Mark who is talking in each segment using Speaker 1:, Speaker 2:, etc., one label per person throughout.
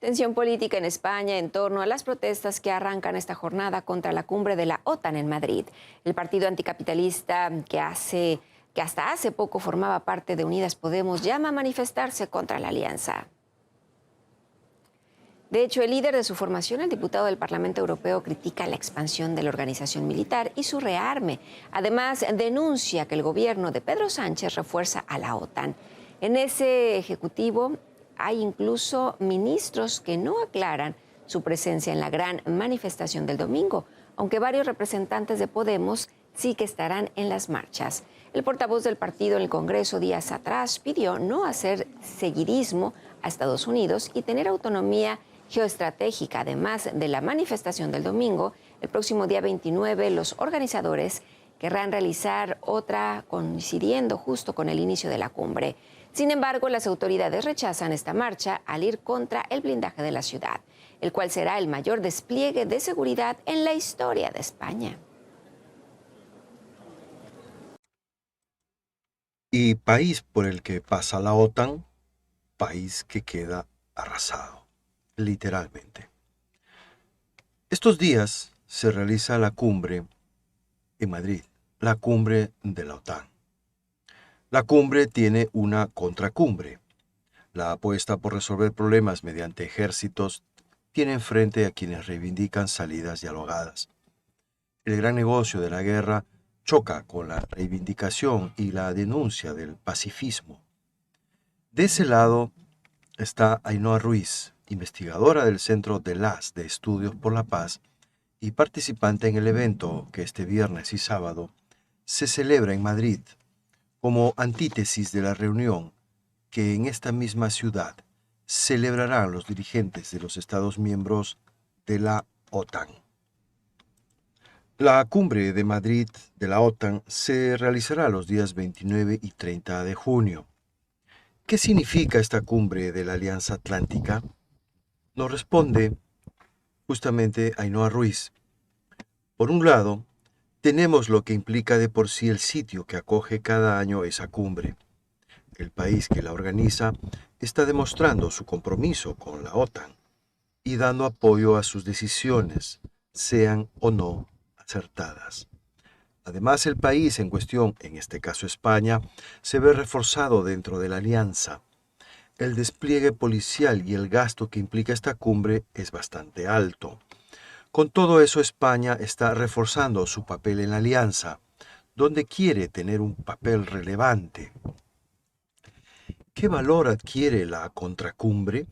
Speaker 1: Tensión política en España en torno a las protestas que arrancan esta jornada contra la cumbre de la OTAN en Madrid. El partido anticapitalista que hasta hace poco formaba parte de Unidas Podemos llama a manifestarse contra la alianza. De hecho, el líder de su formación, el diputado del Parlamento Europeo, critica la expansión de la organización militar y su rearme. Además, denuncia que el gobierno de Pedro Sánchez refuerza a la OTAN. En ese ejecutivo hay incluso ministros que no aclaran su presencia en la gran manifestación del domingo, aunque varios representantes de Podemos sí que estarán en las marchas. El portavoz del partido en el Congreso días atrás pidió no hacer seguidismo a Estados Unidos y tener autonomía geoestratégica. Además de la manifestación del domingo, el próximo día 29 los organizadores querrán realizar otra coincidiendo justo con el inicio de la cumbre. Sin embargo, las autoridades rechazan esta marcha al ir contra el blindaje de la ciudad, el cual será el mayor despliegue de seguridad en la historia de España.
Speaker 2: Y país por el que pasa la OTAN, país que queda arrasado, literalmente. Estos días se realiza la cumbre en Madrid, la cumbre de la OTAN. La cumbre tiene una contracumbre. La apuesta por resolver problemas mediante ejércitos tiene enfrente a quienes reivindican salidas dialogadas. El gran negocio de la guerra choca con la reivindicación y la denuncia del pacifismo. De ese lado está Ainhoa Ruiz, investigadora del Centro de Estudios por la Paz y participante en el evento que este viernes y sábado se celebra en Madrid como antítesis de la reunión que en esta misma ciudad celebrarán los dirigentes de los Estados miembros de la OTAN. La cumbre de Madrid de la OTAN se realizará los días 29 y 30 de junio. ¿Qué significa esta cumbre de la Alianza Atlántica? Nos responde justamente Ainhoa Ruiz. Por un lado, tenemos lo que implica de por sí el sitio que acoge cada año esa cumbre. El país que la organiza está demostrando su compromiso con la OTAN y dando apoyo a sus decisiones, sean o no acertadas. Además, el país en cuestión, en este caso España, se ve reforzado dentro de la alianza. El despliegue policial y el gasto que implica esta cumbre es bastante alto. Con todo eso, España está reforzando su papel en la alianza, donde quiere tener un papel relevante. ¿Qué valor adquiere la contracumbre?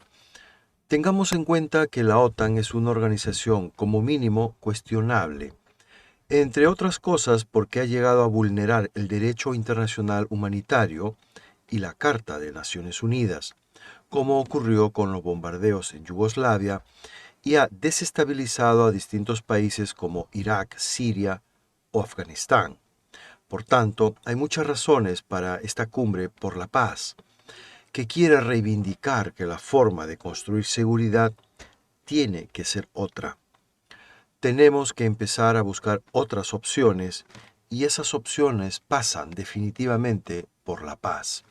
Speaker 2: Tengamos en cuenta que la OTAN es una organización como mínimo cuestionable, entre otras cosas porque ha llegado a vulnerar el derecho internacional humanitario y la Carta de Naciones Unidas, como ocurrió con los bombardeos en Yugoslavia, y ha desestabilizado a distintos países como Irak, Siria o Afganistán. Por tanto, hay muchas razones para esta cumbre por la paz, que quiere reivindicar que la forma de construir seguridad tiene que ser otra. Tenemos que empezar a buscar otras opciones y esas opciones pasan definitivamente por la paz.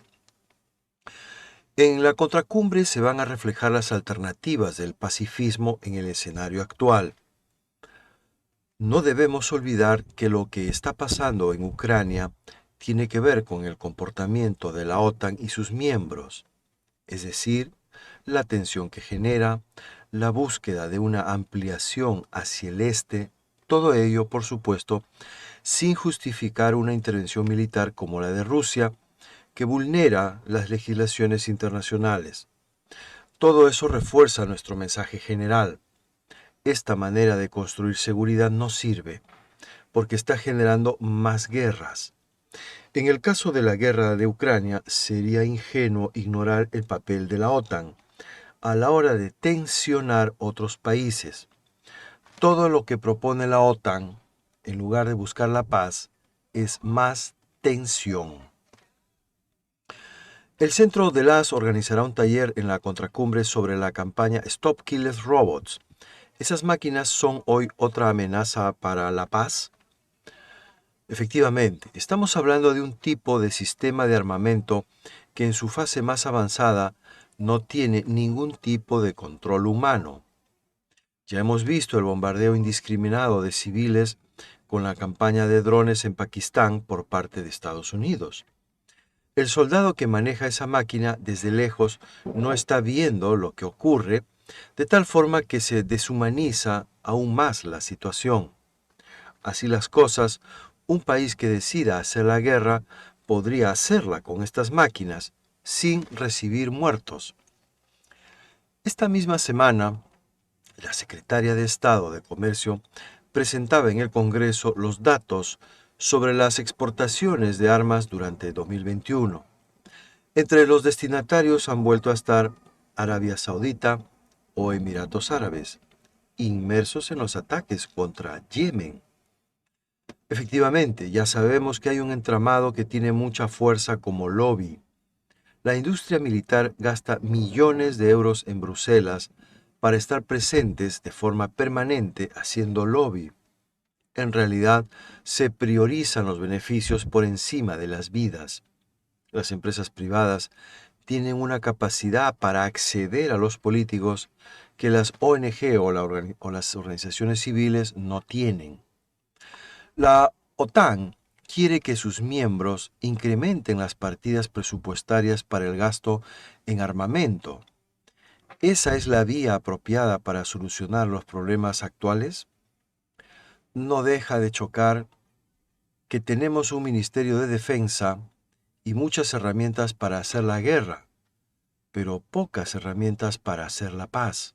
Speaker 2: En la contracumbre se van a reflejar las alternativas del pacifismo en el escenario actual. No debemos olvidar que lo que está pasando en Ucrania tiene que ver con el comportamiento de la OTAN y sus miembros, es decir, la tensión que genera, la búsqueda de una ampliación hacia el este, todo ello, por supuesto, sin justificar una intervención militar como la de Rusia, que vulnera las legislaciones internacionales. Todo eso refuerza nuestro mensaje general. Esta manera de construir seguridad no sirve, porque está generando más guerras. En el caso de la guerra de Ucrania, sería ingenuo ignorar el papel de la OTAN a la hora de tensionar otros países. Todo lo que propone la OTAN, en lugar de buscar la paz, es más tensión. El Centro de organizará un taller en la contracumbre sobre la campaña Stop Killer Robots. ¿Esas máquinas son hoy otra amenaza para la paz? Efectivamente, estamos hablando de un tipo de sistema de armamento que en su fase más avanzada no tiene ningún tipo de control humano. Ya hemos visto el bombardeo indiscriminado de civiles con la campaña de drones en Pakistán por parte de Estados Unidos. El soldado que maneja esa máquina desde lejos no está viendo lo que ocurre, de tal forma que se deshumaniza aún más la situación. Así las cosas, un país que decida hacer la guerra podría hacerla con estas máquinas sin recibir muertos. Esta misma semana, la secretaria de Estado de Comercio presentaba en el Congreso los datos sobre las exportaciones de armas durante 2021. Entre los destinatarios han vuelto a estar Arabia Saudita o Emiratos Árabes, inmersos en los ataques contra Yemen. Efectivamente, ya sabemos que hay un entramado que tiene mucha fuerza como lobby. La industria militar gasta millones de euros en Bruselas para estar presentes de forma permanente haciendo lobby. En realidad, se priorizan los beneficios por encima de las vidas. Las empresas privadas tienen una capacidad para acceder a los políticos que las ONG o las organizaciones civiles no tienen. La OTAN quiere que sus miembros incrementen las partidas presupuestarias para el gasto en armamento. ¿Esa es la vía apropiada para solucionar los problemas actuales? No deja de chocar que tenemos un Ministerio de Defensa y muchas herramientas para hacer la guerra, pero pocas herramientas para hacer la paz.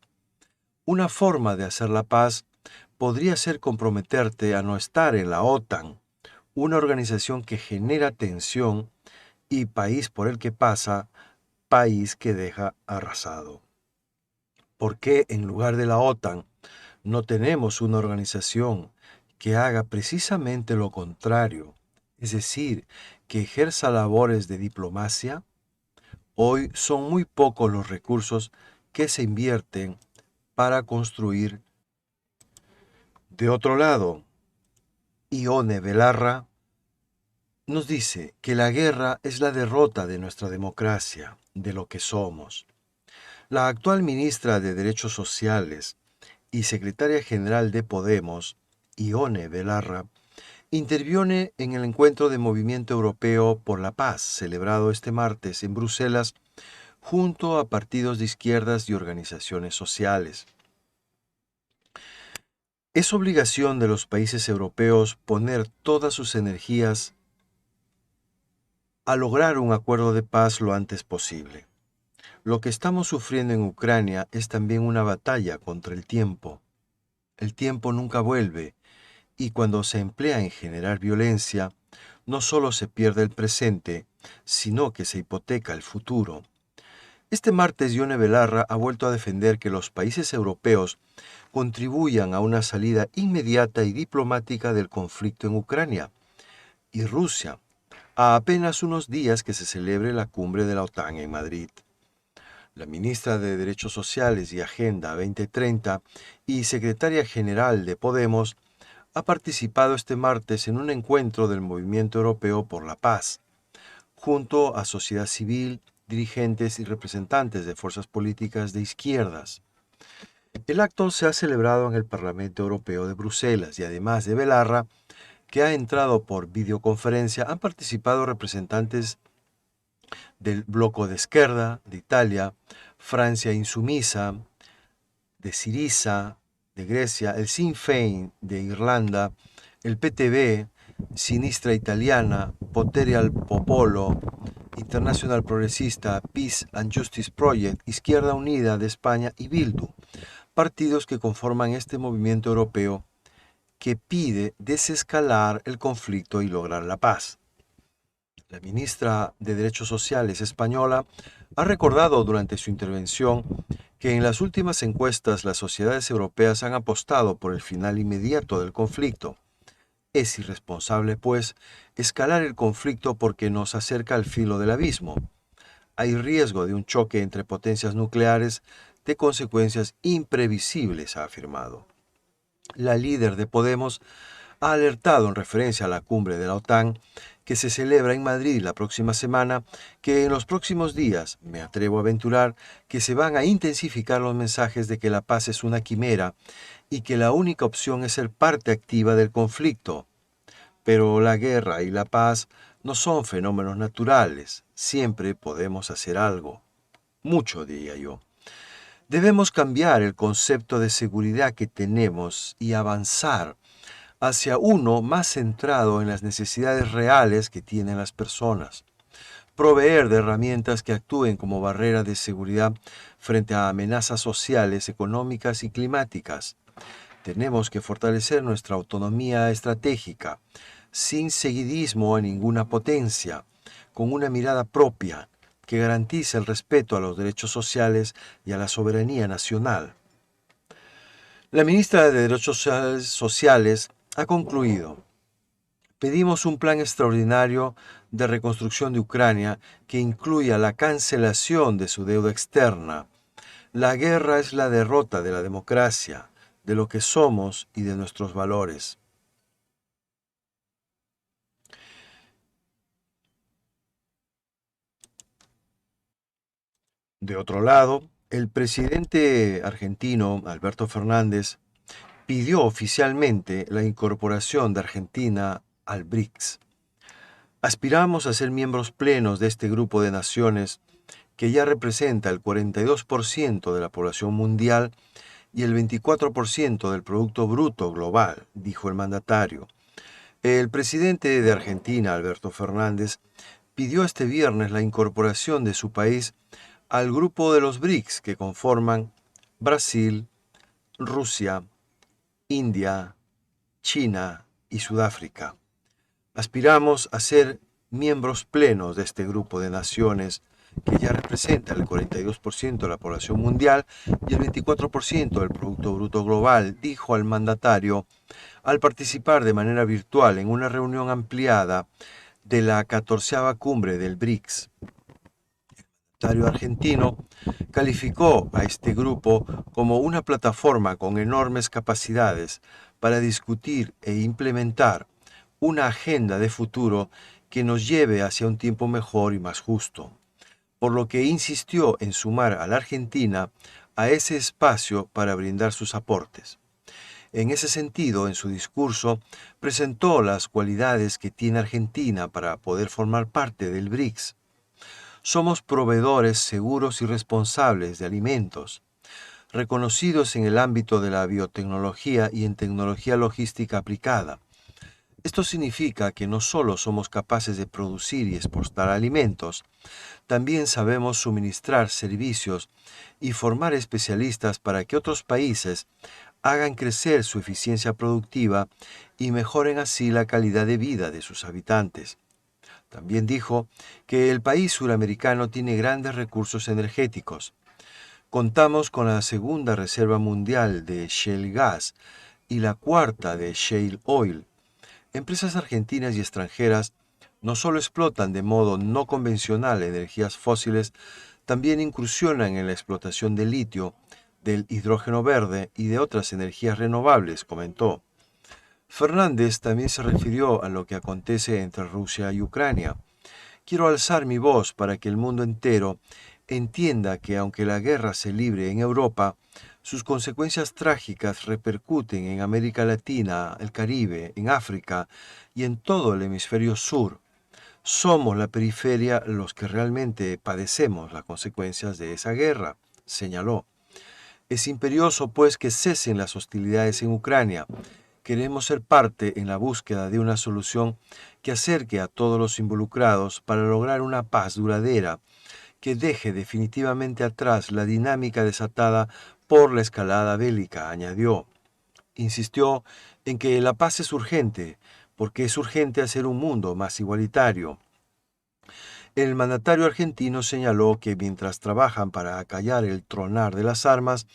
Speaker 2: Una forma de hacer la paz podría ser comprometerte a no estar en la OTAN, una organización que genera tensión y país por el que pasa, país que deja arrasado. ¿Por qué en lugar de la OTAN no tenemos una organización que haga precisamente lo contrario, es decir, que ejerza labores de diplomacia? Hoy son muy pocos los recursos que se invierten para construir. De otro lado, Ione Belarra nos dice que la guerra es la derrota de nuestra democracia, de lo que somos. La actual ministra de Derechos Sociales y secretaria general de Podemos, Ione Belarra, interviene en el encuentro de Movimiento Europeo por la Paz, celebrado este martes en Bruselas, junto a partidos de izquierdas y organizaciones sociales. Es obligación de los países europeos poner todas sus energías a lograr un acuerdo de paz lo antes posible. Lo que estamos sufriendo en Ucrania es también una batalla contra el tiempo. El tiempo nunca vuelve, y cuando se emplea en generar violencia, no solo se pierde el presente, sino que se hipoteca el futuro. Este martes, Ione Belarra ha vuelto a defender que los países europeos contribuyan a una salida inmediata y diplomática del conflicto en Ucrania y Rusia, a apenas unos días que se celebre la cumbre de la OTAN en Madrid. La ministra de Derechos Sociales y Agenda 2030 y secretaria general de Podemos ha participado este martes en un encuentro del Movimiento Europeo por la Paz, junto a sociedad civil, dirigentes y representantes de fuerzas políticas de izquierdas. El acto se ha celebrado en el Parlamento Europeo de Bruselas y además de Belarra, que ha entrado por videoconferencia, han participado representantes del Bloco de Esquerda de Italia, Francia Insumisa, de Syriza, de Grecia, el Sinn Féin de Irlanda, el PTB, Sinistra Italiana, Potere al Popolo, Internacional Progresista, Peace and Justice Project, Izquierda Unida de España y Bildu, partidos que conforman este movimiento europeo que pide desescalar el conflicto y lograr la paz. La ministra de Derechos Sociales española ha recordado durante su intervención que en las últimas encuestas las sociedades europeas han apostado por el final inmediato del conflicto. Es irresponsable, pues, escalar el conflicto porque nos acerca al filo del abismo. Hay riesgo de un choque entre potencias nucleares de consecuencias imprevisibles, ha afirmado. La líder de Podemos ha alertado en referencia a la cumbre de la OTAN que se celebra en Madrid la próxima semana, que en los próximos días, me atrevo a aventurar, que se van a intensificar los mensajes de que la paz es una quimera y que la única opción es ser parte activa del conflicto. Pero la guerra y la paz no son fenómenos naturales, siempre podemos hacer algo. Mucho, diría yo. Debemos cambiar el concepto de seguridad que tenemos y avanzar hacia uno más centrado en las necesidades reales que tienen las personas. Proveer de herramientas que actúen como barrera de seguridad frente a amenazas sociales, económicas y climáticas. Tenemos que fortalecer nuestra autonomía estratégica, sin seguidismo a ninguna potencia, con una mirada propia que garantice el respeto a los derechos sociales y a la soberanía nacional. La ministra de Derechos Sociales ha concluido: pedimos un plan extraordinario de reconstrucción de Ucrania que incluya la cancelación de su deuda externa. La guerra es la derrota de la democracia, de lo que somos y de nuestros valores. De otro lado, el presidente argentino, Alberto Fernández, pidió oficialmente la incorporación de Argentina al BRICS. Aspiramos a ser miembros plenos de este grupo de naciones que ya representa el 42% de la población mundial y el 24% del Producto Bruto Global, dijo el mandatario. El presidente de Argentina, Alberto Fernández, pidió este viernes la incorporación de su país al grupo de los BRICS que conforman Brasil, Rusia, India, China y Sudáfrica. Aspiramos a ser miembros plenos de este grupo de naciones que ya representa el 42% de la población mundial y el 24% del Producto Bruto Global, dijo el mandatario al participar de manera virtual en una reunión ampliada de la 14ª cumbre del BRICS. El mandatario argentino calificó a este grupo como una plataforma con enormes capacidades para discutir e implementar una agenda de futuro que nos lleve hacia un tiempo mejor y más justo, por lo que insistió en sumar a la Argentina a ese espacio para brindar sus aportes. En ese sentido, en su discurso, presentó las cualidades que tiene Argentina para poder formar parte del BRICS. Somos proveedores seguros y responsables de alimentos, reconocidos en el ámbito de la biotecnología y en tecnología logística aplicada. Esto significa que no solo somos capaces de producir y exportar alimentos, también sabemos suministrar servicios y formar especialistas para que otros países hagan crecer su eficiencia productiva y mejoren así la calidad de vida de sus habitantes. También dijo que el país suramericano tiene grandes recursos energéticos. Contamos con la segunda reserva mundial de shale gas y la cuarta de shale oil. Empresas argentinas y extranjeras no solo explotan de modo no convencional energías fósiles, también incursionan en la explotación del litio, del hidrógeno verde y de otras energías renovables, comentó. Fernández también se refirió a lo que acontece entre Rusia y Ucrania. Quiero alzar mi voz para que el mundo entero entienda que aunque la guerra se libre en Europa, sus consecuencias trágicas repercuten en América Latina, el Caribe, en África y en todo el hemisferio sur. Somos la periferia los que realmente padecemos las consecuencias de esa guerra, señaló. Es imperioso, pues, que cesen las hostilidades en Ucrania. Queremos ser parte en la búsqueda de una solución que acerque a todos los involucrados para lograr una paz duradera que deje definitivamente atrás la dinámica desatada por la escalada bélica, añadió. Insistió en que la paz es urgente, porque es urgente hacer un mundo más igualitario. El mandatario argentino señaló que mientras trabajan para acallar el tronar de las armas,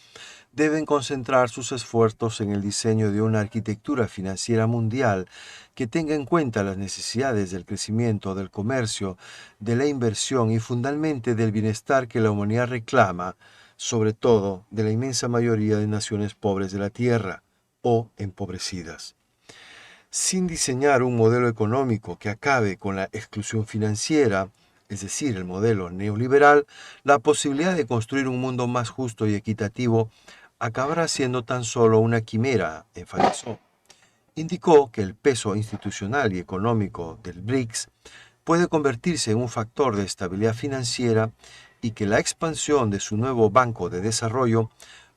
Speaker 2: deben concentrar sus esfuerzos en el diseño de una arquitectura financiera mundial que tenga en cuenta las necesidades del crecimiento, del comercio, de la inversión y fundamentalmente del bienestar que la humanidad reclama, sobre todo de la inmensa mayoría de naciones pobres de la Tierra o empobrecidas. sin diseñar un modelo económico que acabe con la exclusión financiera, es decir, el modelo neoliberal, la posibilidad de construir un mundo más justo y equitativo acabará siendo tan solo una quimera, enfatizó. Indicó que el peso institucional y económico del BRICS puede convertirse en un factor de estabilidad financiera y que la expansión de su nuevo Banco de Desarrollo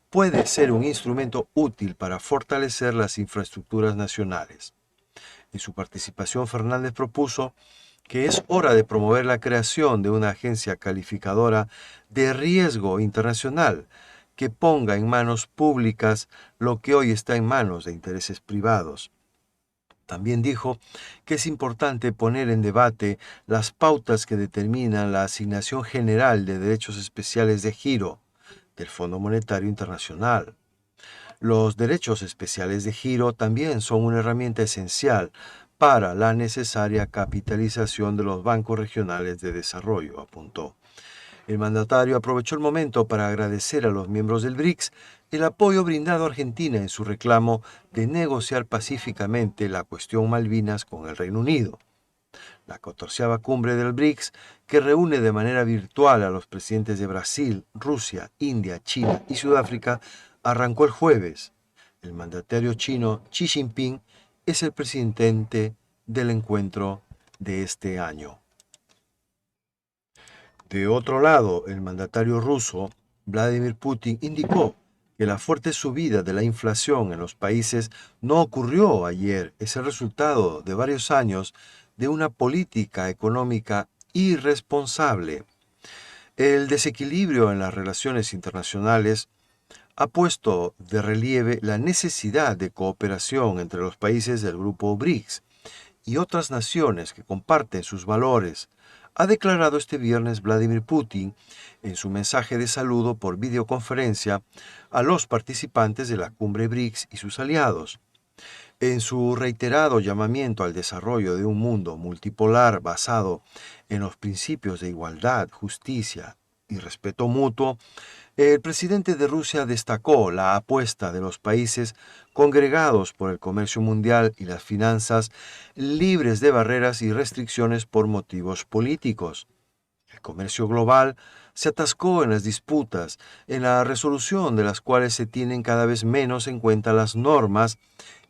Speaker 2: puede ser un instrumento útil para fortalecer las infraestructuras nacionales. En su participación, Fernández propuso que es hora de promover la creación de una agencia calificadora de riesgo internacional que ponga en manos públicas lo que hoy está en manos de intereses privados. También dijo que es importante poner en debate las pautas que determinan la asignación general de derechos especiales de giro del Fondo Monetario Internacional. Los derechos especiales de giro también son una herramienta esencial para la necesaria capitalización de los bancos regionales de desarrollo, apuntó. El mandatario aprovechó el momento para agradecer a los miembros del BRICS el apoyo brindado a Argentina en su reclamo de negociar pacíficamente la cuestión Malvinas con el Reino Unido. La 14ª cumbre del BRICS, que reúne de manera virtual a los presidentes de Brasil, Rusia, India, China y Sudáfrica, arrancó el jueves. El mandatario chino Xi Jinping es el presidente del encuentro de este año. De otro lado, el mandatario ruso, Vladimir Putin, indicó que la fuerte subida de la inflación en los países no ocurrió ayer, es el resultado de varios años de una política económica irresponsable. El desequilibrio en las relaciones internacionales ha puesto de relieve la necesidad de cooperación entre los países del grupo BRICS y otras naciones que comparten sus valores, ha declarado este viernes Vladimir Putin en su mensaje de saludo por videoconferencia a los participantes de la cumbre BRICS y sus aliados. En su reiterado llamamiento al desarrollo de un mundo multipolar basado en los principios de igualdad, justicia y respeto mutuo, el presidente de Rusia destacó la apuesta de los países congregados por el comercio mundial y las finanzas libres de barreras y restricciones por motivos políticos. El comercio global se atascó en las disputas, en la resolución de las cuales se tienen cada vez menos en cuenta las normas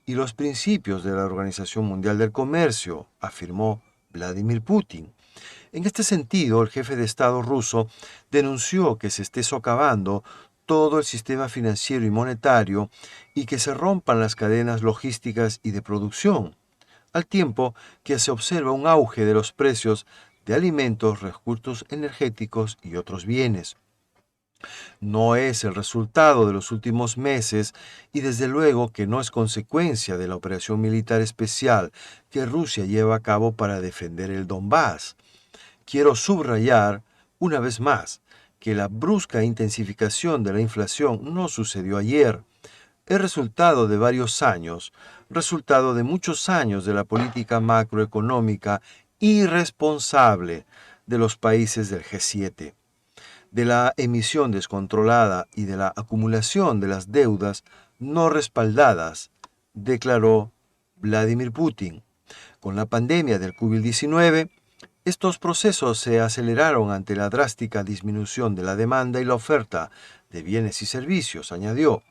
Speaker 2: y los principios de la Organización Mundial del Comercio, afirmó Vladimir Putin. En este sentido, el jefe de Estado ruso denunció que se esté socavando todo el sistema financiero y monetario y que se rompan las cadenas logísticas y de producción, al tiempo que se observa un auge de los precios de alimentos, recursos energéticos y otros bienes. No es el resultado de los últimos meses y desde luego que no es consecuencia de la operación militar especial que Rusia lleva a cabo para defender el Donbass. Quiero subrayar, una vez más, que la brusca intensificación de la inflación no sucedió ayer. Es resultado de varios años, resultado de muchos años de la política macroeconómica irresponsable de los países del G7, de la emisión descontrolada y de la acumulación de las deudas no respaldadas, declaró Vladimir Putin. Con la pandemia del COVID-19, estos procesos se aceleraron ante la drástica disminución de la demanda y la oferta de bienes y servicios, añadió.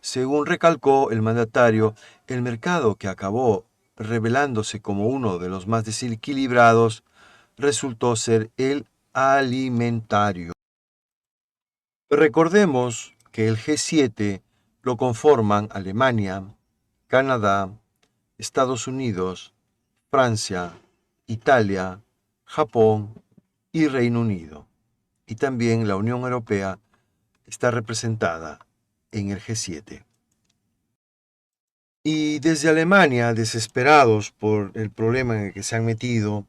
Speaker 2: Según recalcó el mandatario, el mercado que acabó revelándose como uno de los más desequilibrados resultó ser el alimentario. Recordemos que el G7 lo conforman Alemania, Canadá, Estados Unidos, Francia, Italia, Japón y Reino Unido. Y también la Unión Europea está representada en el G7. Y desde Alemania, desesperados por el problema en el que se han metido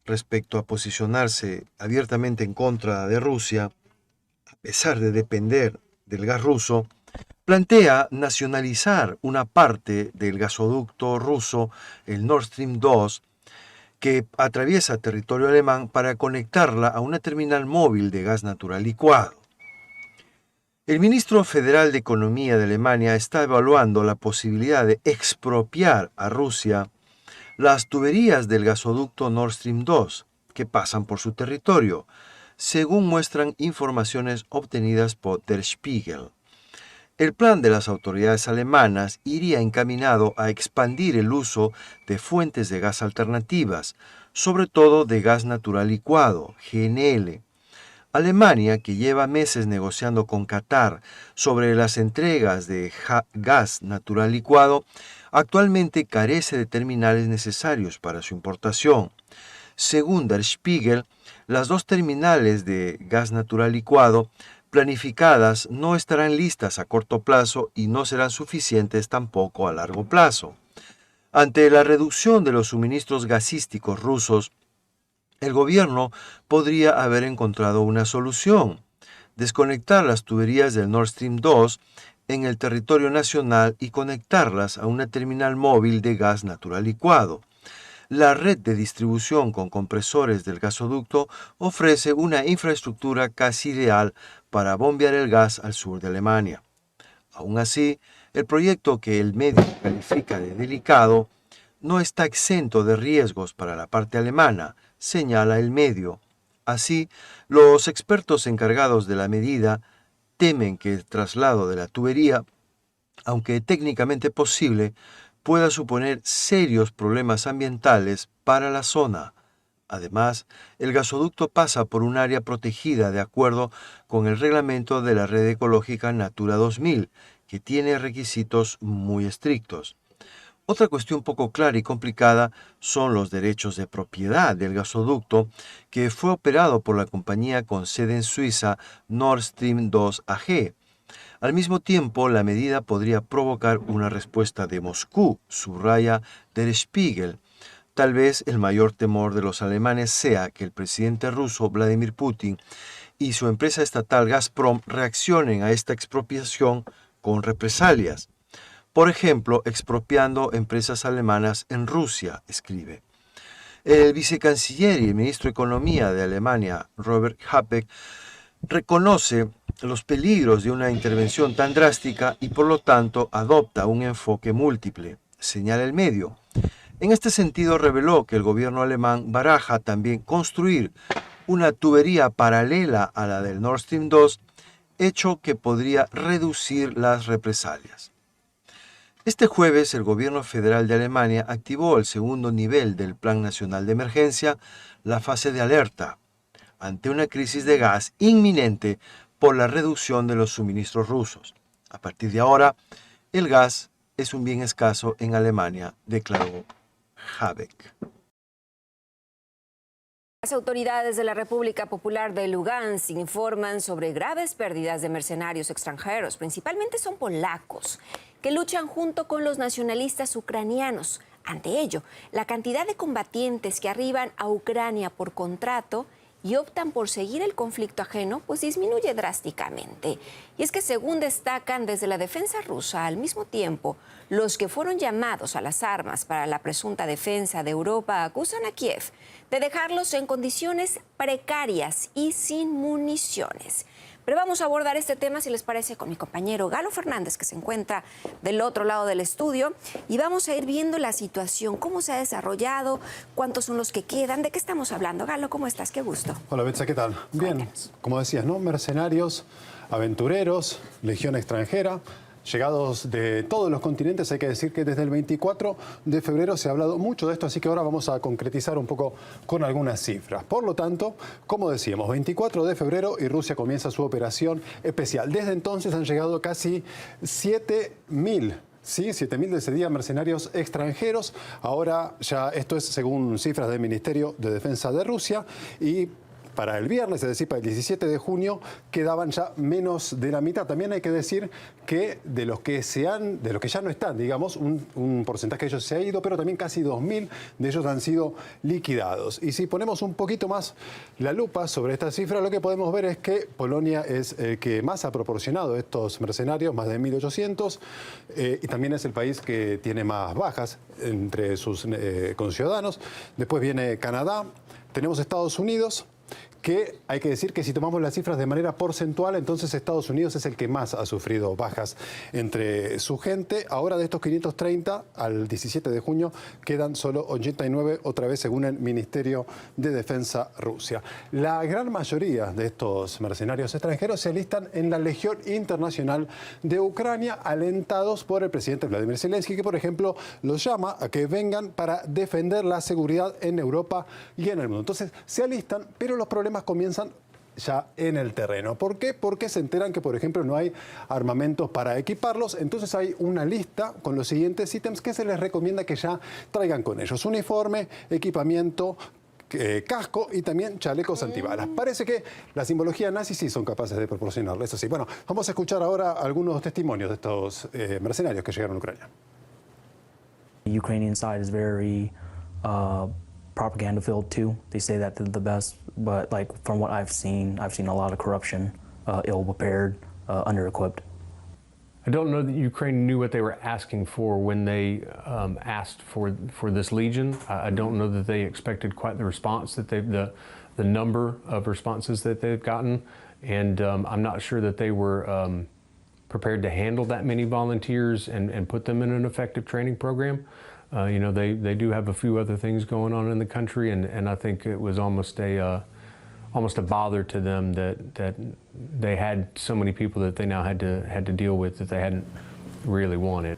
Speaker 2: respecto a posicionarse abiertamente en contra de Rusia, a pesar de depender del gas ruso, plantea nacionalizar una parte del gasoducto ruso, el Nord Stream 2, que atraviesa territorio alemán para conectarla a una terminal móvil de gas natural licuado. El ministro federal de Economía de Alemania está evaluando la posibilidad de expropiar a Rusia las tuberías del gasoducto Nord Stream 2 que pasan por su territorio, según muestran informaciones obtenidas por Der Spiegel. El plan de las autoridades alemanas iría encaminado a expandir el uso de fuentes de gas alternativas, sobre todo de gas natural licuado, GNL. Alemania, que lleva meses negociando con Qatar sobre las entregas de gas natural licuado, actualmente carece de terminales necesarios para su importación. Según Der Spiegel, las dos terminales de gas natural licuado planificadas no estarán listas a corto plazo y no serán suficientes tampoco a largo plazo. Ante la reducción de los suministros gasísticos rusos, el gobierno podría haber encontrado una solución: desconectar las tuberías del Nord Stream 2 en el territorio nacional y conectarlas a una terminal móvil de gas natural licuado. La red de distribución con compresores del gasoducto ofrece una infraestructura casi ideal para bombear el gas al sur de Alemania. Aún así, el proyecto, que el medio califica de delicado, no está exento de riesgos para la parte alemana, señala el medio. Así, los expertos encargados de la medida temen que el traslado de la tubería, aunque técnicamente posible, pueda suponer serios problemas ambientales para la zona. Además, el gasoducto pasa por un área protegida de acuerdo con el reglamento de la Red Ecológica Natura 2000, que tiene requisitos muy estrictos. Otra cuestión poco clara y complicada son los derechos de propiedad del gasoducto, que fue operado por la compañía con sede en Suiza Nord Stream 2 AG. Al mismo tiempo, la medida podría provocar una respuesta de Moscú, subraya Der Spiegel. Tal vez el mayor temor de los alemanes sea que el presidente ruso Vladimir Putin y su empresa estatal Gazprom reaccionen a esta expropiación con represalias. Por ejemplo, expropiando empresas alemanas en Rusia, escribe. El vicecanciller y el ministro de Economía de Alemania, Robert Habeck, reconoce los peligros de una intervención tan drástica y por lo tanto adopta un enfoque múltiple, señala el medio. En este sentido, reveló que el gobierno alemán baraja también construir una tubería paralela a la del Nord Stream 2, hecho que podría reducir las represalias. Este jueves, el gobierno federal de Alemania activó el segundo nivel del Plan Nacional de Emergencia, la fase de alerta, ante una crisis de gas inminente por la reducción de los suministros rusos. A partir de ahora, el gas es un bien escaso en Alemania, declaró Habeck.
Speaker 1: Las autoridades de la República Popular de Lugansk informan sobre graves pérdidas de mercenarios extranjeros, principalmente son polacos, que luchan junto con los nacionalistas ucranianos. Ante ello, la cantidad de combatientes que arriban a Ucrania por contrato y optan por seguir el conflicto ajeno, pues disminuye drásticamente. Y es que, según destacan desde la defensa rusa, al mismo tiempo, los que fueron llamados a las armas para la presunta defensa de Europa acusan a Kiev de dejarlos en condiciones precarias y sin municiones. Pero vamos a abordar este tema, si les parece, con mi compañero Galo Fernández, que se encuentra del otro lado del estudio, y vamos a ir viendo la situación, cómo se ha desarrollado, cuántos son los que quedan, de qué estamos hablando. Galo, ¿cómo estás? Qué gusto.
Speaker 3: Hola, Betsa, ¿qué tal? Bien, como decías, ¿no? Mercenarios, aventureros, legión extranjera, llegados de todos los continentes. Hay que decir que desde el 24 de febrero se ha hablado mucho de esto, así que ahora vamos a concretizar un poco con algunas cifras. Por lo tanto, como decíamos, 24 de febrero y Rusia comienza su operación especial. Desde entonces han llegado casi 7.000. Sí, 7.000 de ese día mercenarios extranjeros. Ahora ya esto es según cifras del Ministerio de Defensa de Rusia, y para el viernes, es decir, para el 17 de junio, quedaban ya menos de la mitad. También hay que decir que de los que ya no están, digamos, un porcentaje de ellos se ha ido, pero también casi 2.000 de ellos han sido liquidados. Y si ponemos un poquito más la lupa sobre esta cifra, lo que podemos ver es que Polonia es el que más ha proporcionado estos mercenarios, más de 1.800, y también es el país que tiene más bajas entre sus conciudadanos. Después viene Canadá, tenemos Estados Unidos, que hay que decir que si tomamos las cifras de manera porcentual, entonces Estados Unidos es el que más ha sufrido bajas entre su gente. Ahora de estos 530 al 17 de junio quedan solo 89, otra vez según el Ministerio de Defensa Rusia. La gran mayoría de estos mercenarios extranjeros se alistan en la Legión Internacional de Ucrania, alentados por el presidente Vladimir Zelensky, que por ejemplo los llama a que vengan para defender la seguridad en Europa y en el mundo. Entonces se alistan, pero los problemas comienzan ya en el terreno. ¿Por qué? Porque se enteran que, por ejemplo, no hay armamentos para equiparlos. Entonces hay una lista con los siguientes ítems que se les recomienda que ya traigan con ellos: uniforme, equipamiento, casco y también chalecos antibalas. Parece que la simbología nazi sí son capaces de proporcionarlo, eso sí. Bueno, vamos a escuchar ahora algunos testimonios de estos mercenarios que llegaron a Ucrania.
Speaker 4: The Ukrainian side is very propaganda filled too. They say that they're the best, but like from what I've seen a lot of corruption, ill prepared, under equipped.
Speaker 5: I don't know that Ukraine knew what they were asking for when they asked for this legion. I don't know that they expected quite the response that the number of responses that they've gotten, and I'm not sure that they were prepared to handle that many volunteers and put them in an effective training program. You know, they do have a few other things going on in the country, and I think it was almost a bother to them that they had so many people that they now had to deal with that they hadn't really wanted.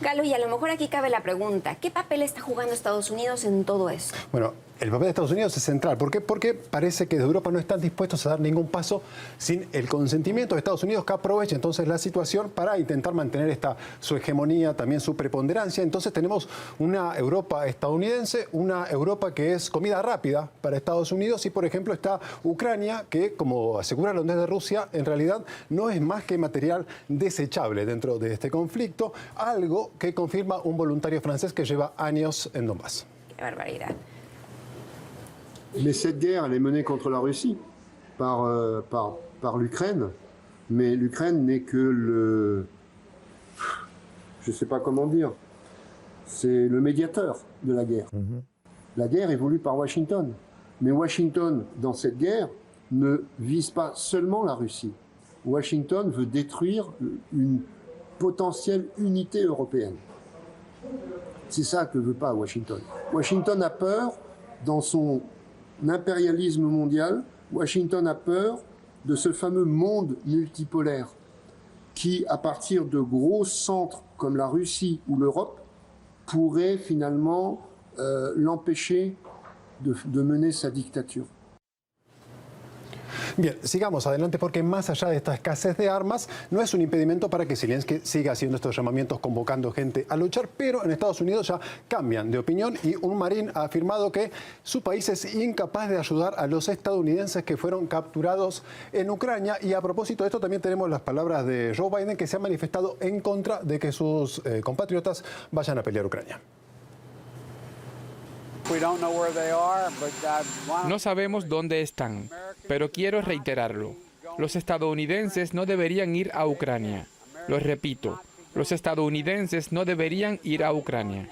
Speaker 1: Galo, y a lo mejor aquí cabe la pregunta, ¿qué papel está jugando Estados Unidos en todo esto?
Speaker 3: Bueno, el papel de Estados Unidos es central. ¿Por qué? Porque parece que de Europa no están dispuestos a dar ningún paso sin el consentimiento de Estados Unidos, que aprovecha entonces la situación para intentar mantener su hegemonía, también su preponderancia. Entonces tenemos una Europa estadounidense, una Europa que es comida rápida para Estados Unidos, y por ejemplo está Ucrania, que como aseguraron desde Rusia, en realidad no es más que material desechable dentro de este conflicto, algo que confirma un voluntario francés que lleva años en Donbass.
Speaker 1: Qué barbaridad.
Speaker 6: Mais cette guerre, elle est menée contre la Russie par l'Ukraine. Mais l'Ukraine n'est que le... Je ne sais pas comment dire. C'est le médiateur de la guerre. La guerre est voulue par Washington. Mais Washington, dans cette guerre, ne vise pas seulement la Russie. Washington veut détruire une potentielle unité européenne. C'est ça que ne veut pas Washington. Washington a peur, dans son impérialisme mondial, Washington a peur de ce fameux monde multipolaire qui, à partir de gros centres comme la Russie ou l'Europe, pourrait finalement l'empêcher de mener sa dictature.
Speaker 3: Bien, sigamos adelante, porque más allá de esta escasez de armas, no es un impedimento para que Zelensky siga haciendo estos llamamientos, convocando gente a luchar, pero en Estados Unidos ya cambian de opinión y un marín ha afirmado que su país es incapaz de ayudar a los estadounidenses que fueron capturados en Ucrania. Y a propósito de esto también tenemos las palabras de Joe Biden, que se ha manifestado en contra de que sus compatriotas vayan a pelear a Ucrania.
Speaker 7: No sabemos dónde están, pero quiero reiterarlo. Los estadounidenses no deberían ir a Ucrania. Lo repito, los estadounidenses no deberían ir a Ucrania.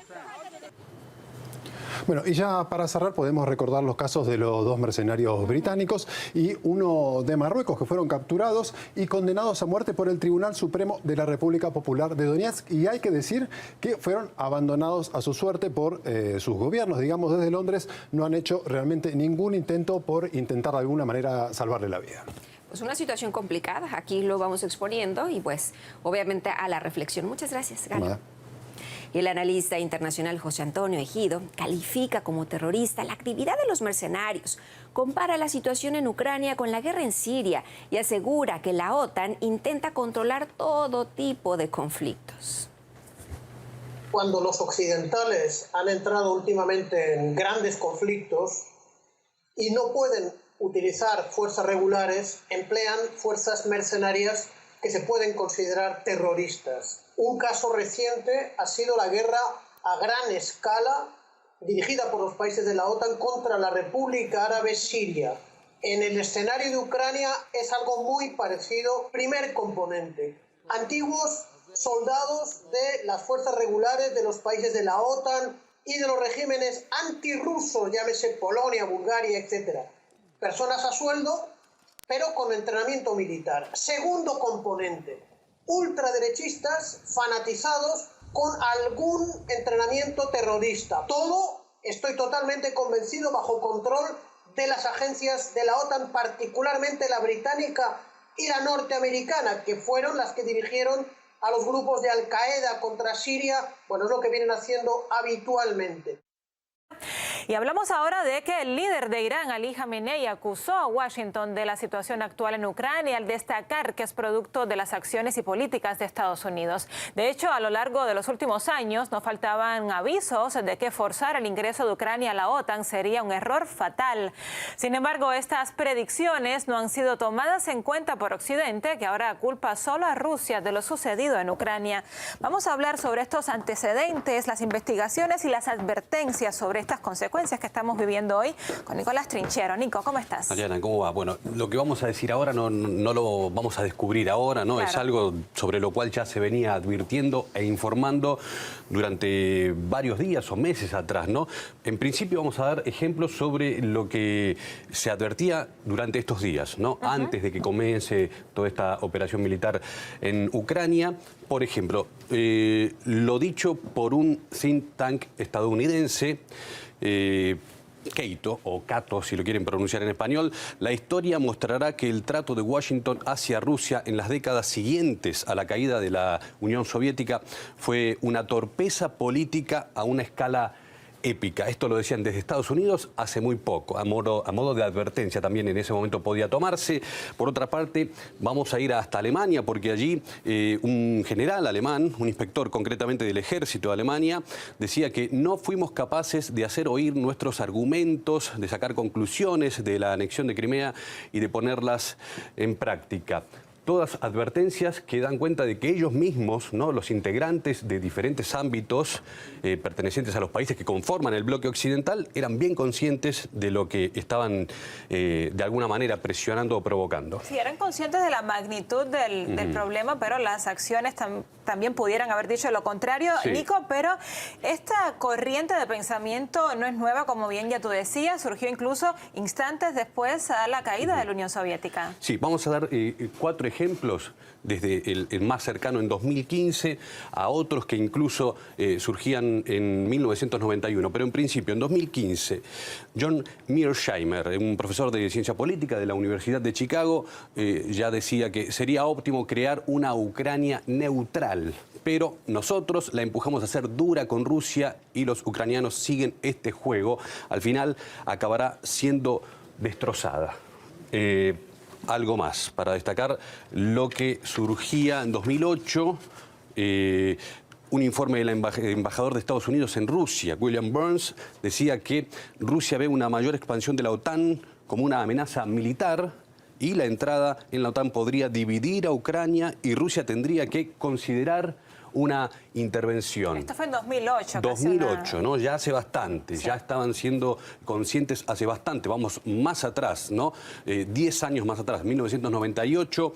Speaker 3: Bueno, y ya para cerrar podemos recordar los casos de los dos mercenarios británicos y uno de Marruecos, que fueron capturados y condenados a muerte por el Tribunal Supremo de la República Popular de Donetsk. Y hay que decir que fueron abandonados a su suerte por sus gobiernos. Digamos, desde Londres no han hecho realmente ningún intento por intentar de alguna manera salvarle la vida.
Speaker 1: Pues una situación complicada, aquí lo vamos exponiendo y pues obviamente a la reflexión. Muchas gracias, Galo.
Speaker 3: Nada.
Speaker 1: Y el analista internacional José Antonio Ejido califica como terrorista la actividad de los mercenarios, compara la situación en Ucrania con la guerra en Siria y asegura que la OTAN intenta controlar todo tipo de conflictos.
Speaker 8: Cuando los occidentales han entrado últimamente en grandes conflictos y no pueden utilizar fuerzas regulares, emplean fuerzas mercenarias que se pueden considerar terroristas. Un caso reciente ha sido la guerra a gran escala dirigida por los países de la OTAN contra la República Árabe Siria. En el escenario de Ucrania es algo muy parecido. Primer componente, antiguos soldados de las fuerzas regulares de los países de la OTAN y de los regímenes antirrusos, llámese Polonia, Bulgaria, etc. personas a sueldo, pero con entrenamiento militar. Segundo componente, ultraderechistas fanatizados con algún entrenamiento terrorista. Todo, estoy totalmente convencido, bajo control de las agencias de la OTAN, particularmente la británica y la norteamericana, que fueron las que dirigieron a los grupos de Al-Qaeda contra Siria. Bueno, es lo que vienen haciendo habitualmente.
Speaker 9: Y hablamos ahora de que el líder de Irán, Ali Khamenei, acusó a Washington de la situación actual en Ucrania al destacar que es producto de las acciones y políticas de Estados Unidos. De hecho, a lo largo de los últimos años no faltaban avisos de que forzar el ingreso de Ucrania a la OTAN sería un error fatal. Sin embargo, estas predicciones no han sido tomadas en cuenta por Occidente, que ahora culpa solo a Rusia de lo sucedido en Ucrania. Vamos a hablar sobre estos antecedentes, las investigaciones y las advertencias sobre estas consecuencias que estamos viviendo hoy con Nicolás Trinchero. Nico, ¿cómo estás?
Speaker 10: Mariana, ¿cómo va? Bueno, lo que vamos a decir ahora no lo vamos a descubrir ahora, ¿no? Claro. Es algo sobre lo cual ya se venía advirtiendo e informando durante varios días o meses atrás, ¿no? En principio vamos a dar ejemplos sobre lo que se advertía durante estos días, ¿no? Antes de que comience toda esta operación militar en Ucrania. Por ejemplo, lo dicho por un think tank estadounidense, Cato, o Cato, si lo quieren pronunciar en español, la historia mostrará que el trato de Washington hacia Rusia en las décadas siguientes a la caída de la Unión Soviética fue una torpeza política a una escala épica. Esto lo decían desde Estados Unidos hace muy poco, a modo de advertencia también en ese momento podía tomarse. Por otra parte, vamos a ir hasta Alemania, porque allí un general alemán, un inspector concretamente del ejército de Alemania, decía que no fuimos capaces de hacer oír nuestros argumentos, de sacar conclusiones de la anexión de Crimea y de ponerlas en práctica. Todas advertencias que dan cuenta de que ellos mismos, ¿no?, los integrantes de diferentes ámbitos pertenecientes a los países que conforman el bloque occidental, eran bien conscientes de lo que estaban de alguna manera presionando o provocando.
Speaker 9: Sí, eran conscientes de la magnitud del problema, pero las acciones también pudieran haber dicho lo contrario. Sí. Nico, pero esta corriente de pensamiento no es nueva, como bien ya tú decías, surgió incluso instantes después a la caída de la Unión Soviética. Sí,
Speaker 10: vamos a dar 4 ejemplos, desde el más cercano en 2015 a otros que incluso surgían en 1991. Pero en principio, en 2015, John Mearsheimer, un profesor de ciencia política de la Universidad de Chicago, ya decía que sería óptimo crear una Ucrania neutral, pero nosotros la empujamos a ser dura con Rusia y los ucranianos siguen este juego. Al final acabará siendo destrozada. Algo más para destacar lo que surgía en 2008, un informe del embajador de Estados Unidos en Rusia, William Burns, decía que Rusia ve una mayor expansión de la OTAN como una amenaza militar y la entrada en la OTAN podría dividir a Ucrania y Rusia tendría que considerar una intervención.
Speaker 9: Esto fue en 2008.
Speaker 10: 2008, ¿no? Ya hace bastante, sí. Ya estaban siendo conscientes hace bastante, vamos más atrás, ¿no? 10 años más atrás, 1998.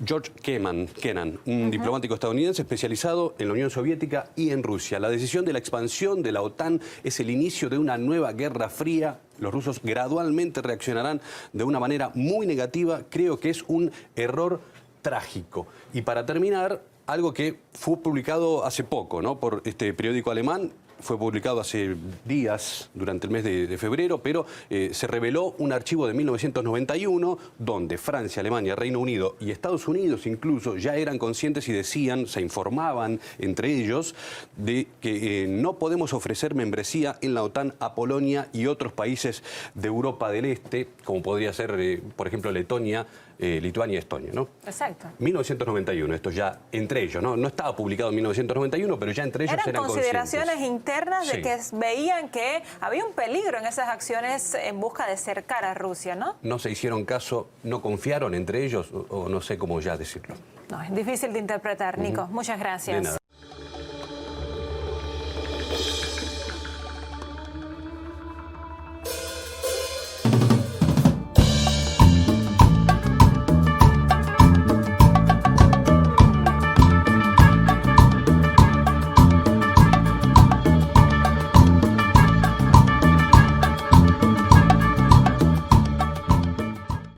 Speaker 10: George Kennan, un diplomático estadounidense especializado en la Unión Soviética y en Rusia. La decisión de la expansión de la OTAN es el inicio de una nueva guerra fría. Los rusos gradualmente reaccionarán de una manera muy negativa. Creo que es un error trágico. Y para terminar, algo que fue publicado hace poco, ¿no?, por este periódico alemán. Fue publicado hace días, durante el mes de febrero, pero se reveló un archivo de 1991 donde Francia, Alemania, Reino Unido y Estados Unidos incluso ya eran conscientes y decían, se informaban entre ellos de que no podemos ofrecer membresía en la OTAN a Polonia y otros países de Europa del Este, como podría ser, por ejemplo, Letonia, Lituania y Estonia, ¿no?
Speaker 9: Exacto.
Speaker 10: 1991, esto ya entre ellos, ¿no? No estaba publicado en 1991, pero ya entre ellos eran
Speaker 9: consideraciones
Speaker 10: conscientes.
Speaker 9: Internas de
Speaker 10: Sí.
Speaker 9: que veían que había un peligro en esas acciones en busca de cercar a Rusia, ¿no?
Speaker 10: No se hicieron caso, no confiaron entre ellos, o no sé cómo ya decirlo.
Speaker 9: No, es difícil de interpretar, Nico. Muchas gracias.
Speaker 10: De nada.